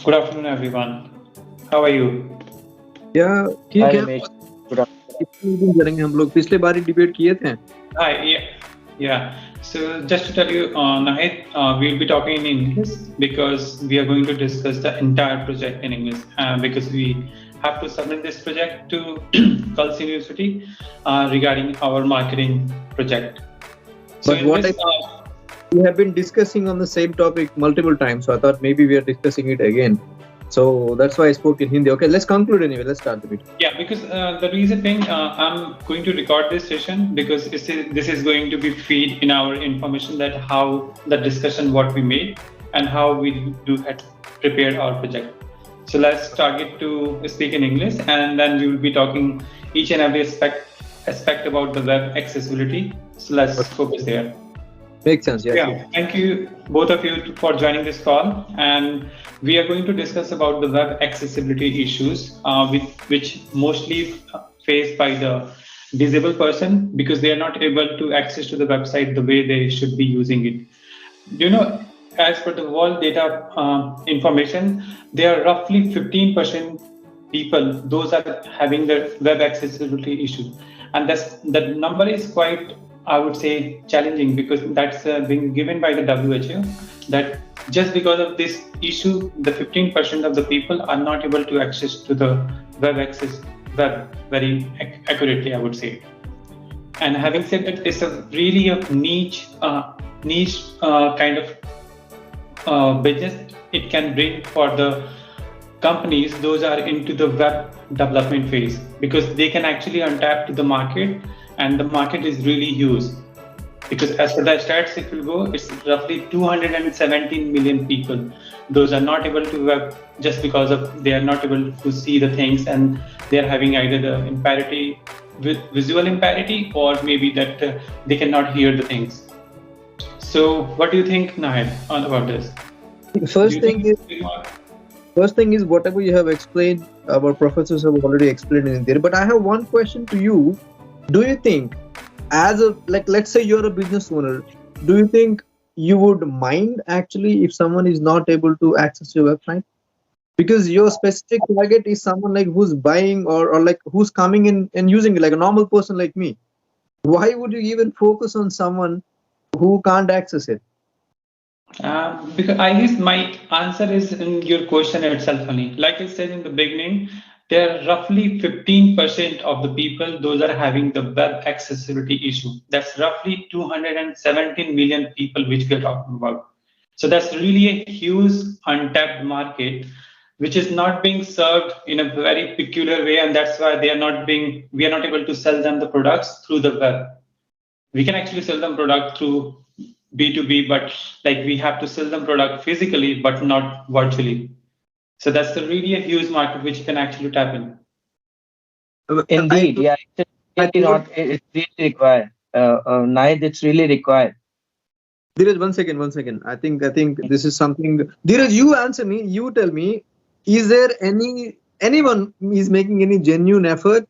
Good afternoon, everyone. How are you? या ठीक Hi है। Ramesh, good afternoon. कितने दिन करेंगे हम लोग? पिछले बार ही डिबेट किए थे। Hi, yeah. So just to tell you, Nahid, we'll be talking in English because we are going to discuss the entire project in English because we have to submit this project to Cults University regarding our marketing project. So But in what this, we have been discussing on the same topic multiple times, so I thought maybe we are discussing it again. So that's why I spoke in Hindi. Okay, let's conclude anyway. Let's start the meeting. yeah, because the reason being, I'm going to record this session because this is going to be feed in our information that how the discussion what we made and how we do had prepared our project. So let's target to speak in English, and then we will be talking each and every aspect about the web accessibility. So let's focus there. Makes sense. Yeah, thank you both of you for joining this call, and we are going to discuss about the web accessibility issues which mostly faced by the disabled person because they are not able to access to the website the way they should be using it. You know, as per the world data information, there are roughly 15% people those are having the web accessibility issue, and that number is quite, I would say, challenging because that's being given by the WHO that just because of this issue, the 15% of the people are not able to access to the web very accurately, I would say. And having said that, it's a really a niche kind of business it can bring for the companies those are into the web development phase because they can actually untap to the market, and the market is really huge because as per the stats if you go, it's roughly 217 million people those are not able to web just because of they are not able to see the things, and they are having either the impairity, visual impairity, or maybe that they cannot hear the things. So what do you think, Nahid, about this? First thing is whatever you have explained, our professors have already explained in there. But I have one question to you. Do you think, as a let's say you're a business owner, do you think you would mind actually if someone is not able to access your website? Because your specific target is someone like who's buying or like who's coming in and using it, like a normal person like me. Why would you even focus on someone who can't access it? Because I guess my answer is in your question itself only. Like I said in the beginning, there are roughly 15% of the people those are having the web accessibility issue. That's roughly 217 million people which we are talking about. So that's really a huge untapped market which is not being served in a very peculiar way, and that's why we are not able to sell them the products through the web. We can actually sell them product through B2B, but like we have to sell them product physically, but not virtually. So that's really a huge market which you can actually tap in. Indeed, yeah, it's really not. It's really required. Nahid, it's really required. Dheeraj, one second. I think this is something. Dheeraj, you answer me. You tell me. Is there anyone is making any genuine effort?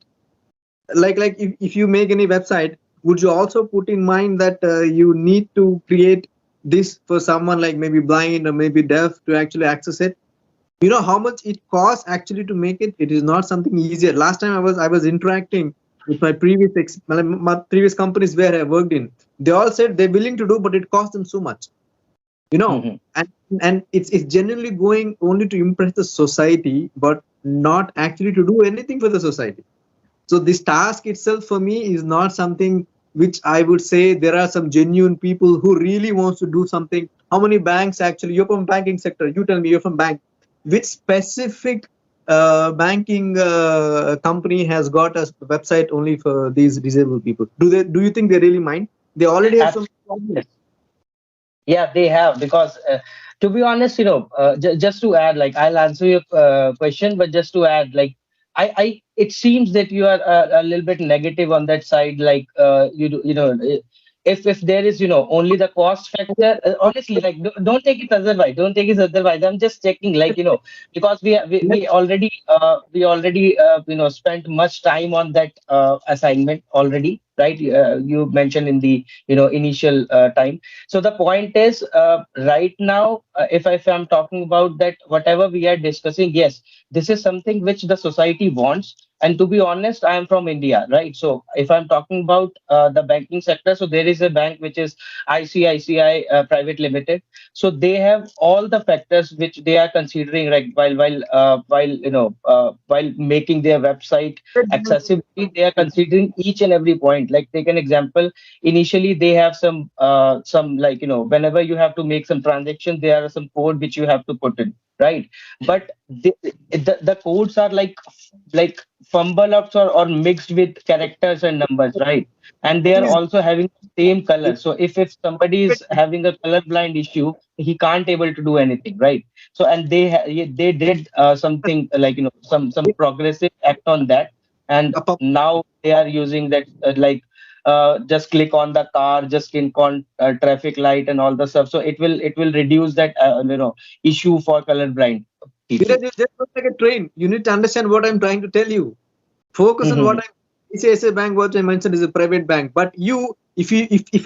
Like if you make any website, would you also put in mind that you need to create this for someone like maybe blind or maybe deaf to actually access it? You know how much it costs actually to make it. It is not something easier. Last time I was interacting with my previous companies where I worked in. They all said they're willing to do, but it costs them so much. You know, and it's genuinely going only to impress the society, but not actually to do anything for the society. So this task itself for me is not something which I would say there are some genuine people who really wants to do something. How many banks actually? You're from banking sector. You tell me you're from bank. Which specific banking company has got a website only for these disabled people? Do you think they really mind? They already have some problems. Yeah, they have because to be honest, just to add, like I'll answer your question, but just to add, like it seems that you are a little bit negative on that side. Like if there is only the cost factor, honestly, like don't take it otherwise, I'm just checking, like because we already spent much time on that assignment already, right? You mentioned in the initial time. So the point is, right now, if I'm talking about that, whatever we are discussing, yes, this is something which the society wants. And to be honest, I am from India, right? So if I'm talking about the banking sector, so there is a bank which is ICICI Private Limited. So they have all the factors which they are considering, like while making their website accessibility, they are considering each and every point. Like, take an example. Initially, they have some, like whenever you have to make some transaction, there are some code which you have to put in, right? But the codes are like fumble ups, or mixed with characters and numbers, right? And they are Please, also having same color. So if somebody is having a color blind issue, he can't able to do anything, right? So, and they did something like some progressive act on that. And now they are using that, just click on the car, just click on traffic light and all the stuff, so it will reduce that issue for colorblind people. Dheeraj, you just look like a train. You need to understand what I'm trying to tell you. Focus on what Mhm. I'm. ICICI Bank, what I mentioned, is a private bank. But if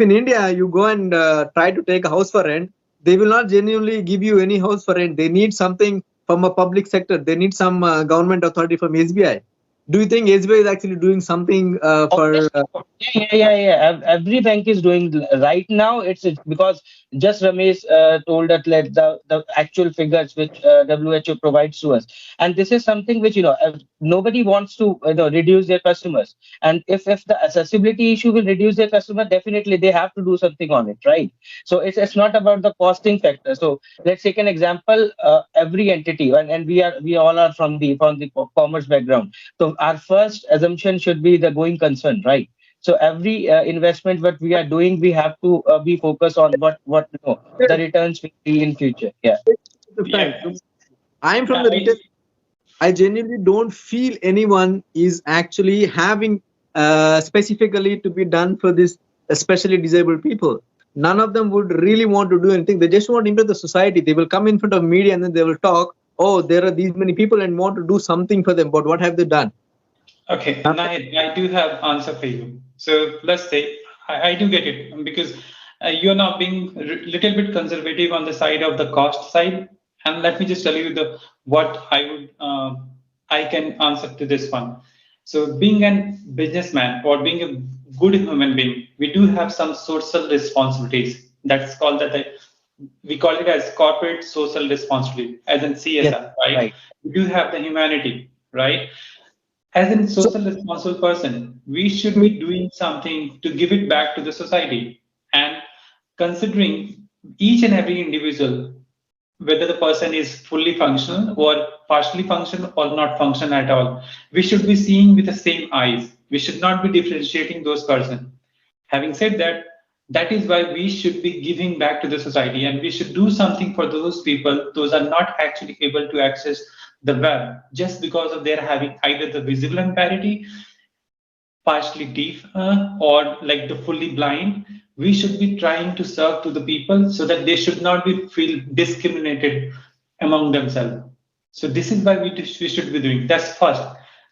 in India you go and try to take a house for rent, they will not genuinely give you any house for rent. They need something from a public sector. They need some government authority from SBI. Do you think SBI is actually doing something for? Obviously, yeah. Every bank is doing right now. It's because just Ramesh told us like the actual figures which WHO provides to us, and this is something which nobody wants to reduce their customers. And if the accessibility issue will reduce their customer, definitely they have to do something on it, right? So it's not about the costing factor. So let's take an example. Every entity, and we all are from the commerce background, so our first assumption should be the going concern, right? So every investment what we are doing, we have to be focused on what the returns will be in future. Yeah. Yeah. I'm from the retail. I, I genuinely don't feel anyone is actually having specifically to be done for this, especially disabled people. None of them would really want to do anything. They just want into the society. They will come in front of media and then they will talk. Oh, there are these many people and want to do something for them. But what have they done? okay, Nothing. Nahid, I do have answer for you. So let's say I do get it because you're now being a little bit conservative on the side of the cost side. And let me just tell you the what I can answer to this one. So being a businessman or being a good human being, we do have some social responsibilities. That's called that we call it as corporate social responsibility, as in Yes. CSR, right? Right. We do have the humanity, right? As a So, social responsible person, we should be doing something to give it back to the society. And considering each and every individual, whether the person is fully functional or partially functional or not functional at all, we should be seeing with the same eyes. We should not be differentiating those persons. Having said that, that is why we should be giving back to the society and we should do something for those people, those are not actually able to access the web just because of their having either the visible impairity, partially deaf, or like the fully blind. We should be trying to serve to the people so that they should not be feel discriminated among themselves. So this is why we should be doing. That's first.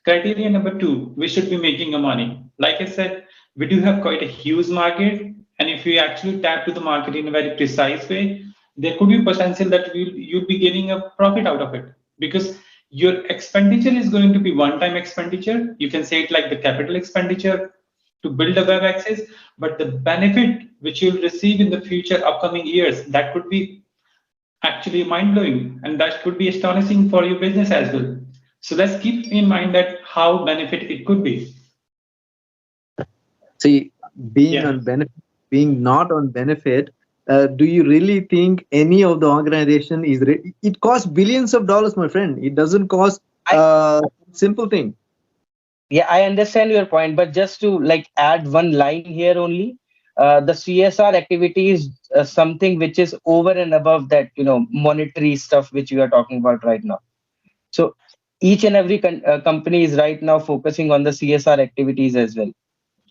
Criteria number two, we should be making a money. Like I said, we do have quite a huge market, and if we actually tap to the market in a very precise way, there could be potential that you'll be getting a profit out of it because your expenditure is going to be one-time expenditure. You can say it like the capital expenditure to build a web access, but the benefit which you'll receive in the future upcoming years, that could be actually mind-blowing and that could be astonishing for your business as well. So let's keep in mind that how benefit it could be. see, being Yeah. on benefit, being not on benefit, do you really think any of the organization is? It costs billions of dollars, my friend. It doesn't cost I simple thing. Yeah, I understand your point, but just to like add one line here only, the CSR activity is something which is over and above that, monetary stuff which we are talking about right now. So each and every company is right now focusing on the CSR activities as well.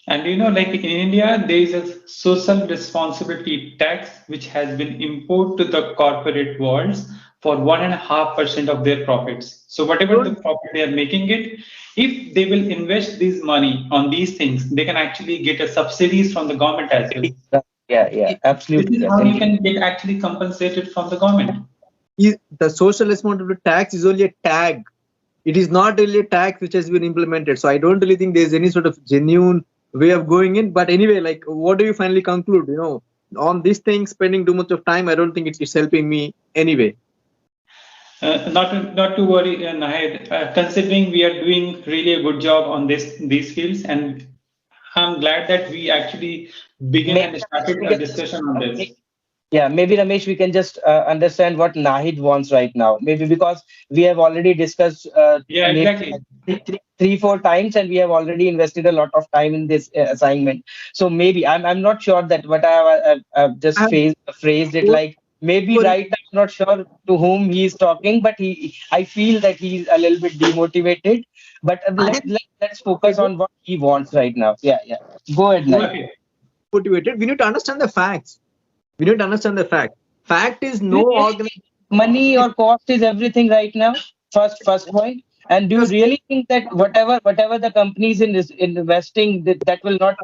And like in India, there is a social responsibility tax which has been imposed to the corporate worlds for 1.5% of their profits. So whatever the profit they are making it, if they will invest this money on these things, they can actually get a subsidies from the government as well. Yeah, This absolutely. is Yes, how you indeed. can get actually compensated from the government. The social responsibility tax is only a tag. It is not really a tax which has been implemented. So I don't really think there's any sort of genuine way of going in. But anyway, like, what do you finally conclude? On this thing, spending too much of time, I don't think it's helping me anyway. Not to worry, Nahid. Considering we are doing really a good job on these fields, and I'm glad that we actually began and started a discussion on this. Yeah, maybe Ramesh, we can just understand what Nahid wants right now. Maybe because we have already discussed Yeah, maybe exactly. three, 4 times, and we have already invested a lot of time in this assignment. So maybe I'm not sure that what I've just phrased it like. Maybe right now, I'm not sure to whom he is talking, but I feel that he's a little bit demotivated. But let's focus on what he wants right now. Yeah. Go ahead, Nahid. Okay. Motivated. We need to understand the facts. We need to understand the fact. Fact is no organization. Money or cost is everything right now. First point. And do you really think that whatever the companies is investing that will not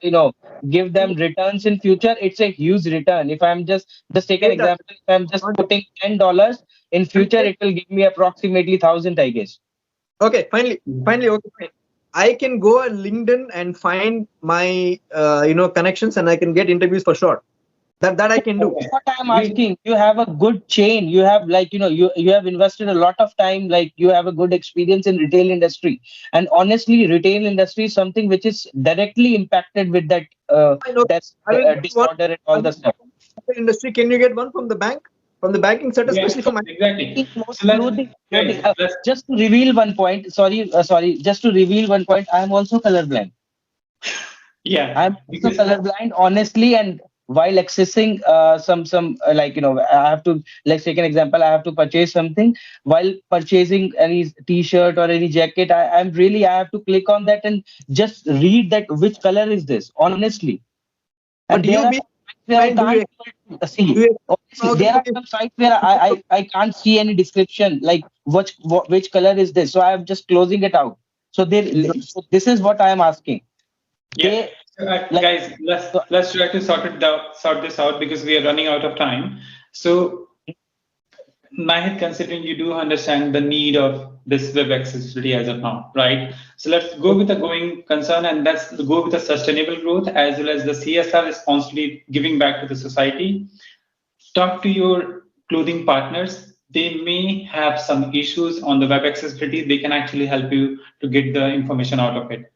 give them returns in future? It's a huge return. If I'm just take an example, if I'm just putting $10 in future, it will give me approximately 1,000, I guess. Okay, finally, okay, fine. I can go on LinkedIn and find my connections, and I can get interviews for sure. That I can do. What I'm asking, you have a good chain. You have you have invested a lot of time. Like you have a good experience in retail industry, and honestly, retail industry is something which is directly impacted with that disorder and all the stuff. Industry, can you get one from the bank? From the banking sector, especially from exactly. Just to reveal one point. Sorry. Just to reveal one point. I am also colorblind. Yeah, I'm also colorblind, honestly, and while accessing some I have to, let's take an example. I have to purchase something. While purchasing any T-shirt or any jacket, I have to click on that and just read that which color is this. Honestly, and there are where I can't see. Honestly, there are some sites where I can't see any description like which color is this. So I am just closing it out. So this is what I am asking. Yeah. Guys, let's try to sort this out because we are running out of time. So, Nahid, considering you do understand the need of this web accessibility as of now, right? So let's go with the going concern, and let's go with the sustainable growth as well as the CSR responsibility giving back to the society. Talk to your clothing partners. They may have some issues on the web accessibility. They can actually help you to get the information out of it.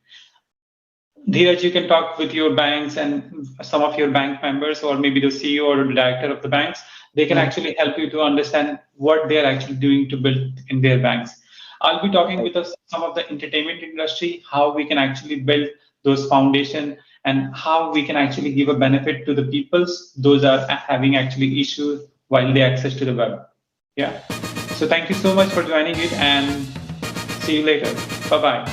Dheeraj, you can talk with your banks and some of your bank members, or maybe the CEO or the director of the banks. They can actually help you to understand what they're actually doing to build in their banks. I'll be talking with some of the entertainment industry, how we can actually build those foundation and how we can actually give a benefit to the peoples. Those are having actually issues while they access to the web. Yeah. So thank you so much for joining it, and see you later. Bye-bye.